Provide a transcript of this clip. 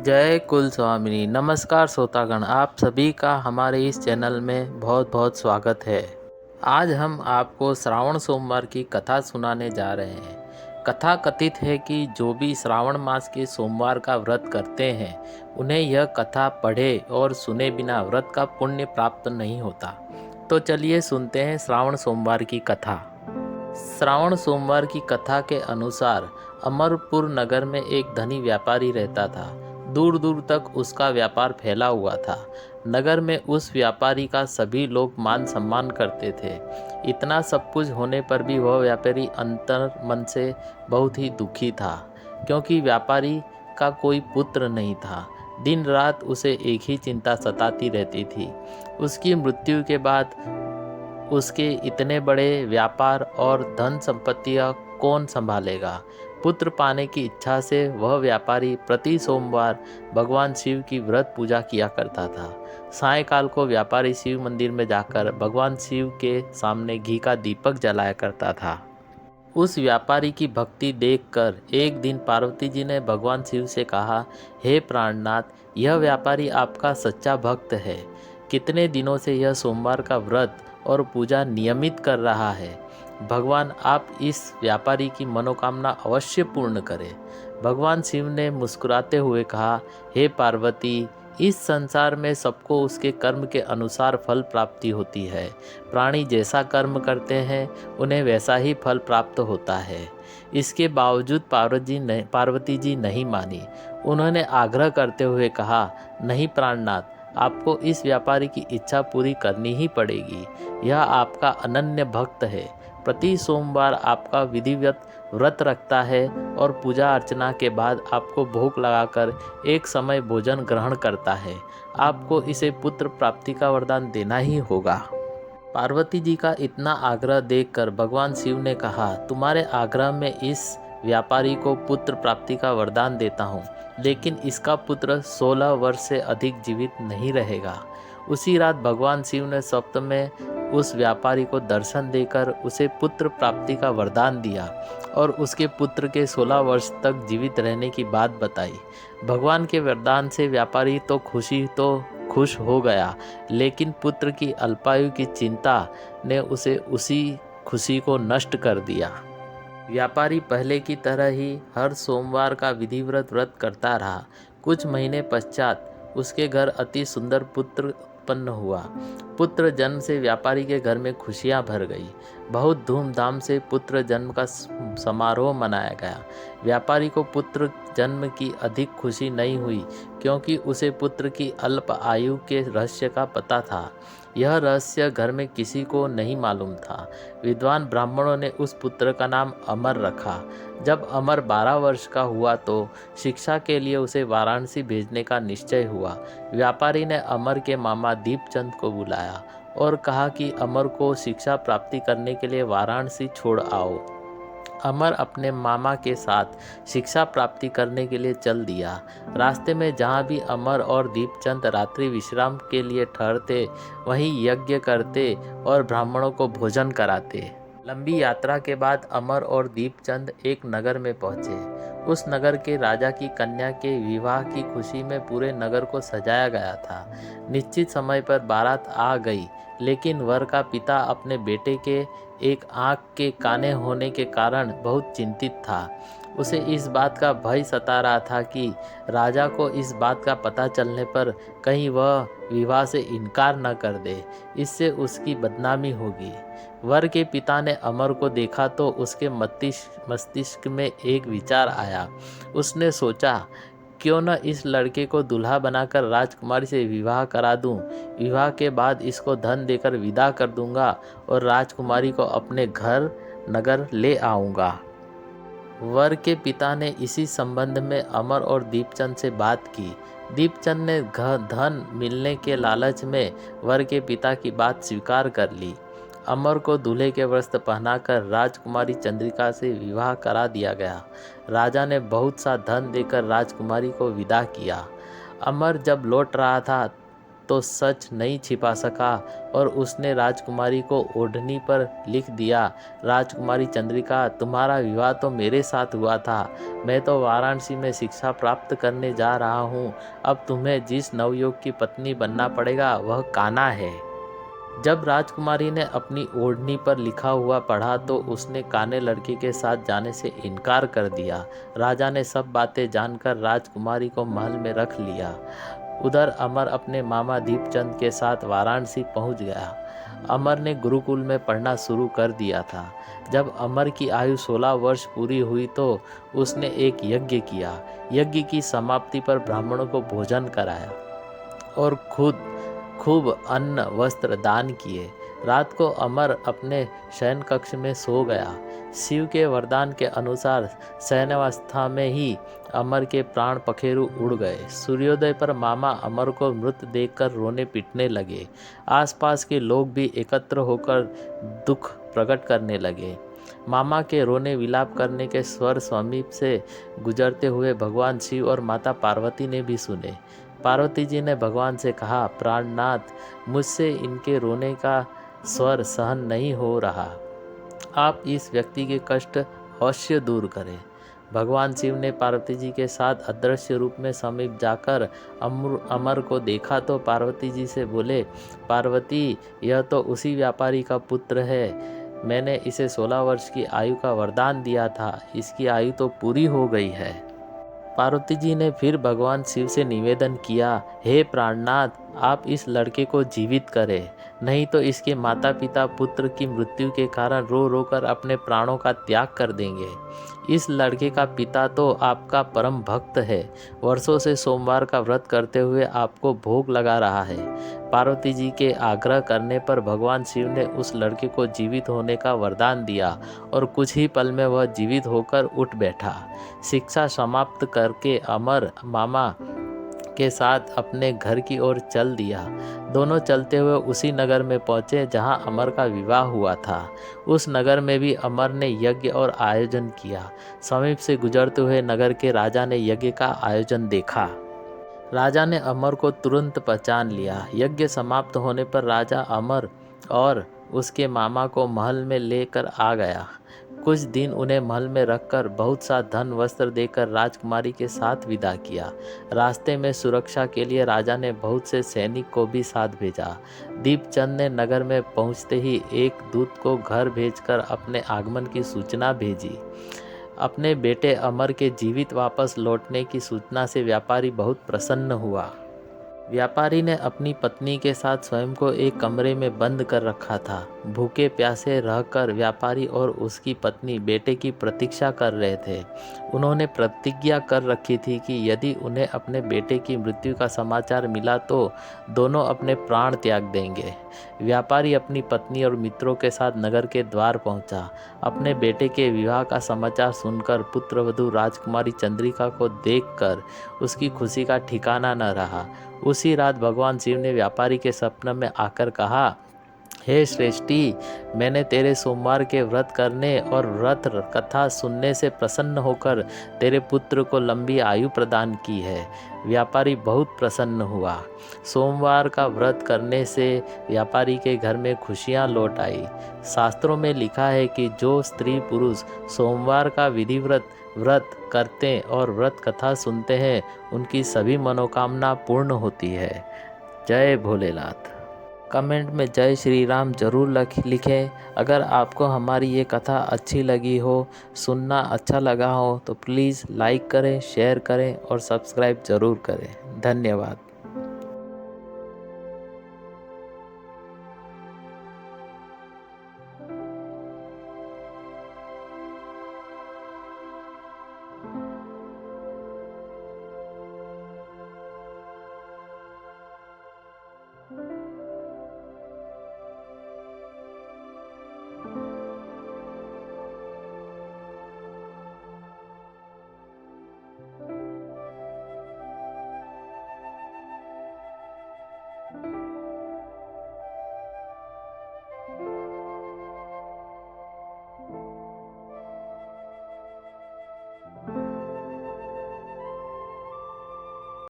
जय कुल स्वामिनी। नमस्कार श्रोतागण, आप सभी का हमारे इस चैनल में बहुत बहुत स्वागत है। आज हम आपको श्रावण सोमवार की कथा सुनाने जा रहे हैं। कथा कथित है कि जो भी श्रावण मास के सोमवार का व्रत करते हैं उन्हें यह कथा पढ़े और सुने बिना व्रत का पुण्य प्राप्त नहीं होता। तो चलिए सुनते हैं श्रावण सोमवार की कथा। श्रावण सोमवार की कथा के अनुसार अमरपुर नगर में एक धनी व्यापारी रहता था। दूर दूर तक उसका व्यापार फैला हुआ था। नगर में उस व्यापारी का सभी लोग मान सम्मान करते थे। इतना सब कुछ होने पर भी वह व्यापारी अंतर मन से बहुत ही दुखी था, क्योंकि व्यापारी का कोई पुत्र नहीं था। दिन रात उसे एक ही चिंता सताती रहती थी, उसकी मृत्यु के बाद उसके इतने बड़े व्यापार और धन संपत्तियां कौन संभालेगा। पुत्र पाने की इच्छा से वह व्यापारी प्रति सोमवार भगवान शिव की व्रत पूजा किया करता था। सायंकाल को व्यापारी शिव मंदिर में जाकर भगवान शिव के सामने घी का दीपक जलाया करता था। उस व्यापारी की भक्ति देखकर एक दिन पार्वती जी ने भगवान शिव से कहा, हे प्राणनाथ, यह व्यापारी आपका सच्चा भक्त है। कितने दिनों से यह सोमवार का व्रत और पूजा नियमित कर रहा है। भगवान आप इस व्यापारी की मनोकामना अवश्य पूर्ण करें। भगवान शिव ने मुस्कुराते हुए कहा, हे पार्वती, इस संसार में सबको उसके कर्म के अनुसार फल प्राप्ति होती है। प्राणी जैसा कर्म करते हैं उन्हें वैसा ही फल प्राप्त होता है। इसके बावजूद पार्वती जी नहीं मानी। उन्होंने आग्रह करते हुए कहा, नहीं प्राणनाथ, आपको इस व्यापारी की इच्छा पूरी करनी ही पड़ेगी। यह आपका अनन्य भक्त है। प्रति सोमवार आपका विधिवत व्रत रखता है और पूजा अर्चना के बाद आपको भोग लगाकर एक समय भोजन ग्रहण करता है। आपको इसे पुत्र प्राप्ति का वरदान देना ही होगा। पार्वती जी का इतना आग्रह देखकर भगवान शिव ने कहा, तुम्हारे आग्रह में इस व्यापारी को पुत्र प्राप्ति का वरदान देता हूँ, लेकिन इसका पुत्र 16 वर्ष से अधिक जीवित नहीं रहेगा। उसी रात भगवान शिव ने स्वप्न में उस व्यापारी को दर्शन देकर उसे पुत्र प्राप्ति का वरदान दिया और उसके पुत्र के 16 वर्ष तक जीवित रहने की बात बताई। भगवान के वरदान से व्यापारी तो खुश हो गया, लेकिन पुत्र की अल्पायु की चिंता ने उसी खुशी को नष्ट कर दिया। व्यापारी पहले की तरह ही हर सोमवार का विधिवत व्रत करता रहा। कुछ महीने पश्चात उसके घर अति सुंदर पुत्र उत्पन्न हुआ। पुत्र जन्म से व्यापारी के घर में खुशियां भर गई। बहुत धूमधाम से पुत्र जन्म का समारोह मनाया गया। व्यापारी को पुत्र जन्म की अधिक खुशी नहीं हुई, क्योंकि उसे पुत्र की अल्प आयु के रहस्य का पता था। यह रहस्य घर में किसी को नहीं मालूम था। विद्वान ब्राह्मणों ने उस पुत्र का नाम अमर रखा। जब अमर 12 वर्ष का हुआ तो शिक्षा के लिए उसे वाराणसी भेजने का निश्चय हुआ। व्यापारी ने अमर के मामा दीपचंद को बुलाया और कहा कि अमर को शिक्षा प्राप्ति करने के लिए वाराणसी छोड़ आओ। अमर अपने मामा के साथ शिक्षा प्राप्ति करने के लिए चल दिया। रास्ते में जहाँ भी अमर और दीपचंद रात्रि विश्राम के लिए ठहरते, वहीं यज्ञ करते और ब्राह्मणों को भोजन कराते। लंबी यात्रा के बाद अमर और दीपचंद एक नगर में पहुंचे। उस नगर के राजा की कन्या के विवाह की खुशी में पूरे नगर को सजाया गया था। निश्चित समय पर बारात आ गई, लेकिन वर का पिता अपने बेटे के एक आंख के काने होने के कारण बहुत चिंतित था। उसे इस बात का भय सता रहा था कि राजा को इस बात का पता चलने पर कहीं वह विवाह से इनकार न कर दे, इससे उसकी बदनामी होगी। वर के पिता ने अमर को देखा तो उसके मस्तिष्क में एक विचार आया। उसने सोचा, क्यों न इस लड़के को दूल्हा बनाकर राजकुमारी से विवाह करा दूं। विवाह के बाद इसको धन देकर विदा कर दूंगा और राजकुमारी को अपने घर नगर ले आऊंगा। वर के पिता ने इसी संबंध में अमर और दीपचंद से बात की। दीपचंद ने धन मिलने के लालच में वर के पिता की बात स्वीकार कर ली। अमर को दूल्हे के वस्त्र पहनाकर राजकुमारी चंद्रिका से विवाह करा दिया गया। राजा ने बहुत सा धन देकर राजकुमारी को विदा किया। अमर जब लौट रहा था तो सच नहीं छिपा सका और उसने राजकुमारी को ओढ़नी पर लिख दिया, राजकुमारी चंद्रिका, तुम्हारा विवाह तो मेरे साथ हुआ था। मैं तो वाराणसी में शिक्षा प्राप्त करने जा रहा हूँ। अब तुम्हें जिस नवयुवक की पत्नी बनना पड़ेगा वह कान्हा है। जब राजकुमारी ने अपनी ओढ़नी पर लिखा हुआ पढ़ा तो उसने काने लड़के के साथ जाने से इनकार कर दिया। राजा ने सब बातें जानकर राजकुमारी को महल में रख लिया। उधर अमर अपने मामा दीपचंद के साथ वाराणसी पहुंच गया। अमर ने गुरुकुल में पढ़ना शुरू कर दिया था। जब अमर की आयु 16 वर्ष पूरी हुई तो उसने एक यज्ञ किया। यज्ञ की समाप्ति पर ब्राह्मणों को भोजन कराया और खुद खूब अन्न वस्त्र दान किए। रात को अमर अपने शयन कक्ष में सो गया। शिव के वरदान के अनुसार शयनावस्था में ही अमर के प्राण पखेरु उड़ गए। सूर्योदय पर मामा अमर को मृत देखकर रोने पीटने लगे। आसपास के लोग भी एकत्र होकर दुख प्रकट करने लगे। मामा के रोने विलाप करने के स्वर समीप से गुजरते हुए भगवान शिव और माता पार्वती ने भी सुने। पार्वती जी ने भगवान से कहा, प्राणनाथ, मुझसे इनके रोने का स्वर सहन नहीं हो रहा। आप इस व्यक्ति के कष्ट अवश्य दूर करें। भगवान शिव ने पार्वती जी के साथ अदृश्य रूप में समीप जाकर अमर को देखा तो पार्वती जी से बोले, पार्वती, यह तो उसी व्यापारी का पुत्र है। मैंने इसे 16 वर्ष की आयु का वरदान दिया था। इसकी आयु तो पूरी हो गई है। पार्वती जी ने फिर भगवान शिव से निवेदन किया, हे प्राणनाथ, आप इस लड़के को जीवित करें, नहीं तो इसके माता पिता पुत्र की मृत्यु के कारण रो रो कर अपने प्राणों का त्याग कर देंगे। इस लड़के का पिता तो आपका परम भक्त है, वर्षों से सोमवार का व्रत करते हुए आपको भोग लगा रहा है। पार्वती जी के आग्रह करने पर भगवान शिव ने उस लड़के को जीवित होने का वरदान दिया और कुछ ही पल में वह जीवित होकर उठ बैठा। शिक्षा समाप्त करके अमर मामा के साथ अपने घर की ओर चल दिया। दोनों चलते हुए उसी नगर में पहुंचे जहां अमर का विवाह हुआ था। उस नगर में भी अमर ने यज्ञ और आयोजन किया। समीप से गुजरते हुए नगर के राजा ने यज्ञ का आयोजन देखा। राजा ने अमर को तुरंत पहचान लिया। यज्ञ समाप्त होने पर राजा अमर और उसके मामा को महल में लेकर आ गया। कुछ दिन उन्हें महल में रखकर बहुत सा धन वस्त्र देकर राजकुमारी के साथ विदा किया। रास्ते में सुरक्षा के लिए राजा ने बहुत से सैनिक को भी साथ भेजा। दीपचंद ने नगर में पहुंचते ही एक दूत को घर भेजकर अपने आगमन की सूचना भेजी। अपने बेटे अमर के जीवित वापस लौटने की सूचना से व्यापारी बहुत प्रसन्न हुआ। व्यापारी ने अपनी पत्नी के साथ स्वयं को एक कमरे में बंद कर रखा था। भूखे प्यासे रहकर व्यापारी और उसकी पत्नी बेटे की प्रतीक्षा कर रहे थे। उन्होंने प्रतिज्ञा कर रखी थी कि यदि उन्हें अपने बेटे की मृत्यु का समाचार मिला तो दोनों अपने प्राण त्याग देंगे। व्यापारी अपनी पत्नी और मित्रों के साथ नगर के द्वार पहुंचा। अपने बेटे के विवाह का समाचार सुनकर पुत्रवधू राजकुमारी चंद्रिका को देखकर उसकी खुशी का ठिकाना न रहा। उसी रात भगवान शिव ने व्यापारी के सपने में आकर कहा, हे श्रेष्ठी, मैंने तेरे सोमवार के व्रत करने और व्रत कथा सुनने से प्रसन्न होकर तेरे पुत्र को लंबी आयु प्रदान की है। व्यापारी बहुत प्रसन्न हुआ। सोमवार का व्रत करने से व्यापारी के घर में खुशियां लौट आई। शास्त्रों में लिखा है कि जो स्त्री पुरुष सोमवार का विधिव्रत व्रत करते और व्रत कथा सुनते हैं उनकी सभी मनोकामना पूर्ण होती है। जय भोलेनाथ। कमेंट में जय श्री राम जरूर लिखें। अगर आपको हमारी ये कथा अच्छी लगी हो, सुनना अच्छा लगा हो तो प्लीज़ लाइक करें, शेयर करें और सब्सक्राइब ज़रूर करें। धन्यवाद।